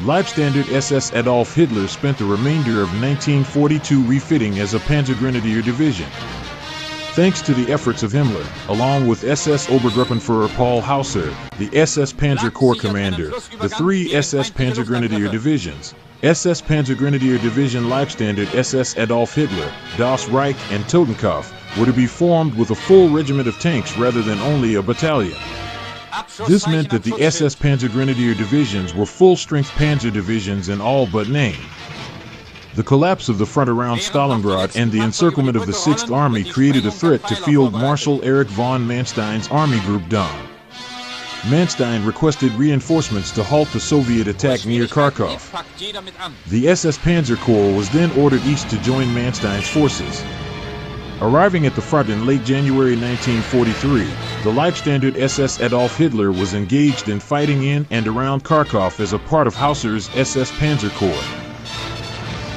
Leibstandarte SS Adolf Hitler spent the remainder of 1942 refitting as a Panzer Grenadier Division. Thanks to the efforts of Himmler, along with SS Obergruppenführer Paul Hauser, the SS Panzer Corps commander, the 3 SS Panzer Grenadier Divisions, SS Panzer Grenadier Division Leibstandarte SS Adolf Hitler, Das Reich and Totenkopf, were to be formed with a full regiment of tanks rather than only a battalion. This meant that the SS Panzer Grenadier Divisions were full-strength panzer divisions in all but name. The collapse of the front around Stalingrad and the encirclement of the 6th Army created a threat to Field Marshal Erich von Manstein's Army Group Don. Manstein requested reinforcements to halt the Soviet attack near Kharkov. The SS Panzer Corps was then ordered east to join Manstein's forces. Arriving at the front in late January 1943, the Leibstandarte SS Adolf Hitler was engaged in fighting in and around Kharkov as a part of Hauser's SS Panzer Corps.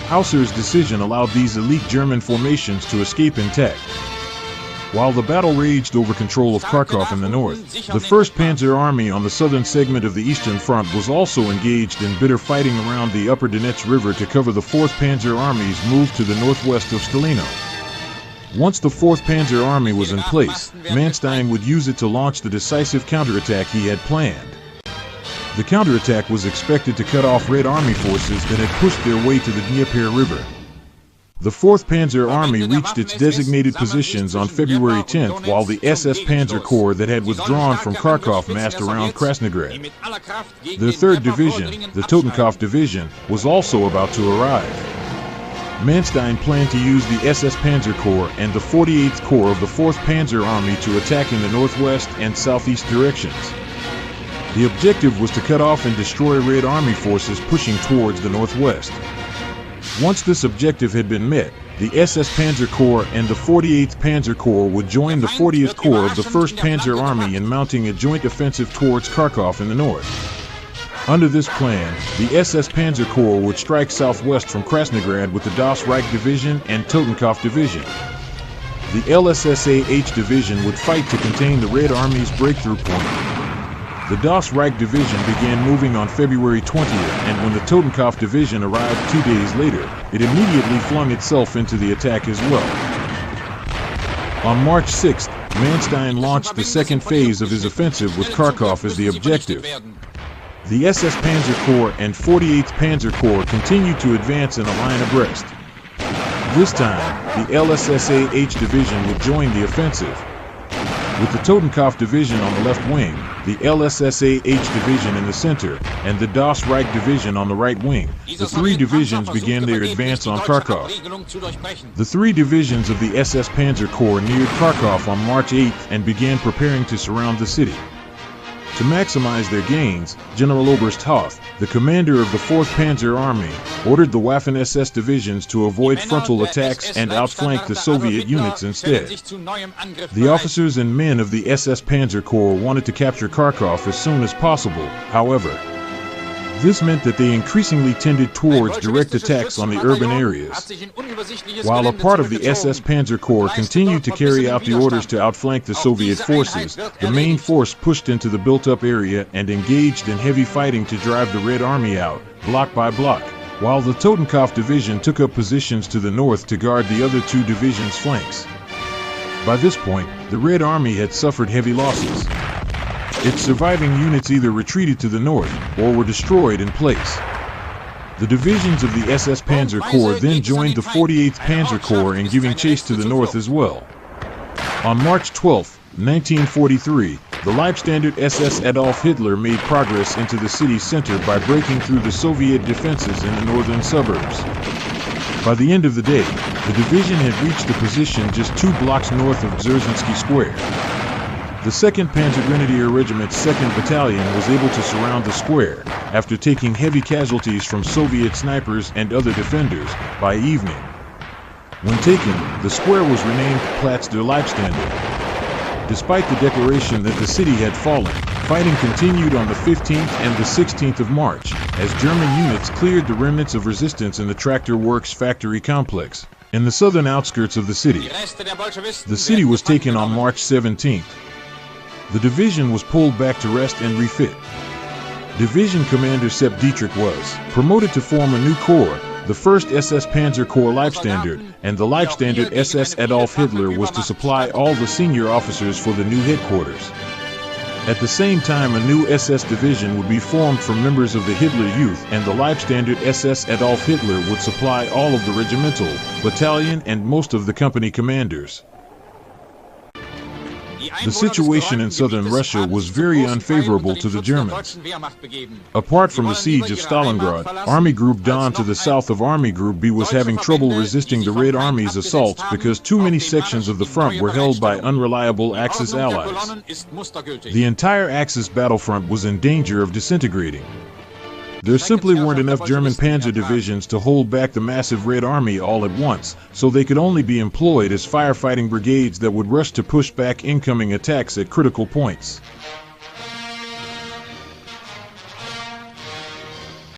Hauser's decision allowed these elite German formations to escape intact. While the battle raged over control of Kharkov in the north, the 1st Panzer Army on the southern segment of the Eastern Front was also engaged in bitter fighting around the upper Donets River to cover the 4th Panzer Army's move to the northwest of Stalino. Once the 4th Panzer Army was in place, Manstein would use it to launch the decisive counterattack he had planned. The counterattack was expected to cut off Red Army forces that had pushed their way to the Dnieper River. The 4th Panzer Army reached its designated positions on February 10th, while the SS Panzer Corps that had withdrawn from Kharkov massed around Krasnograd. Their 3rd Division, the Totenkopf Division, was also about to arrive. Manstein planned to use the SS Panzer Corps and the 48th Corps of the 4th Panzer Army to attack in the northwest and southeast directions. The objective was to cut off and destroy Red Army forces pushing towards the northwest. Once this objective had been met, the SS Panzer Corps and the 48th Panzer Corps would join the 40th Corps of the 1st Panzer Army in mounting a joint offensive towards Kharkov in the north. Under this plan, the SS Panzer Corps would strike southwest from Krasnograd with the Das Reich Division and Totenkopf Division. The LSSAH Division would fight to contain the Red Army's breakthrough point. The Das Reich Division began moving on February 20th, and when the Totenkopf Division arrived 2 days later, it immediately flung itself into the attack as well. On March 6th, Manstein launched the 2nd phase of his offensive with Kharkov as the objective. The SS Panzer Corps and 48th Panzer Corps continued to advance in a line abreast. This time, the LSSAH Division would join the offensive. With the Totenkopf Division on the left wing, the LSSAH Division in the center, and the Das Reich Division on the right wing, the 3 divisions began their advance on Kharkov. The 3 divisions of the SS Panzer Corps neared Kharkov on March 8th and began preparing to surround the city. To maximize their gains, General Oberst Hoth, the commander of the 4th Panzer Army, ordered the Waffen-SS divisions to avoid frontal attacks and outflank the Soviet units instead. The officers and men of the SS Panzer Corps wanted to capture Kharkov as soon as possible, however. This meant that they increasingly tended towards direct attacks on the urban areas. While a part of the SS Panzer Corps continued to carry out the orders to outflank the Soviet forces, the main force pushed into the built-up area and engaged in heavy fighting to drive the Red Army out, block by block, while the Totenkopf Division took up positions to the north to guard the other 2 divisions' flanks. By this point, the Red Army had suffered heavy losses. Its surviving units either retreated to the north or were destroyed in place. The divisions of the SS Panzer Corps then joined the 48th Panzer Corps in giving chase to the north as well. On March 12, 1943, the Leibstandarte SS Adolf Hitler made progress into the city's center by breaking through the Soviet defenses in the northern suburbs. By the end of the day, the division had reached a position just 2 blocks north of Dzerzhinsky Square. The 2nd Panzer Grenadier Regiment's 2nd Battalion was able to surround the square, after taking heavy casualties from Soviet snipers and other defenders, by evening. When taken, the square was renamed Platz der Leibstandarte. Despite the declaration that the city had fallen, fighting continued on the 15th and the 16th of March, as German units cleared the remnants of resistance in the Tractor Works factory complex, in the southern outskirts of the city. The city was taken on March 17th. The division was pulled back to rest and refit. Division Commander Sepp Dietrich was promoted to form a new corps, the 1st SS Panzer Corps Leibstandarte, and the Leibstandarte SS Adolf Hitler was to supply all the senior officers for the new headquarters. At the same time, a new SS division would be formed from members of the Hitler Youth, and the Leibstandarte SS Adolf Hitler would supply all of the regimental, battalion, and most of the company commanders. The situation in southern Russia was very unfavorable to the Germans. Apart from the siege of Stalingrad, Army Group Don to the south of Army Group B was having trouble resisting the Red Army's assaults because too many sections of the front were held by unreliable Axis allies. The entire Axis battlefront was in danger of disintegrating. There simply weren't enough German panzer divisions to hold back the massive Red Army all at once, so they could only be employed as firefighting brigades that would rush to push back incoming attacks at critical points.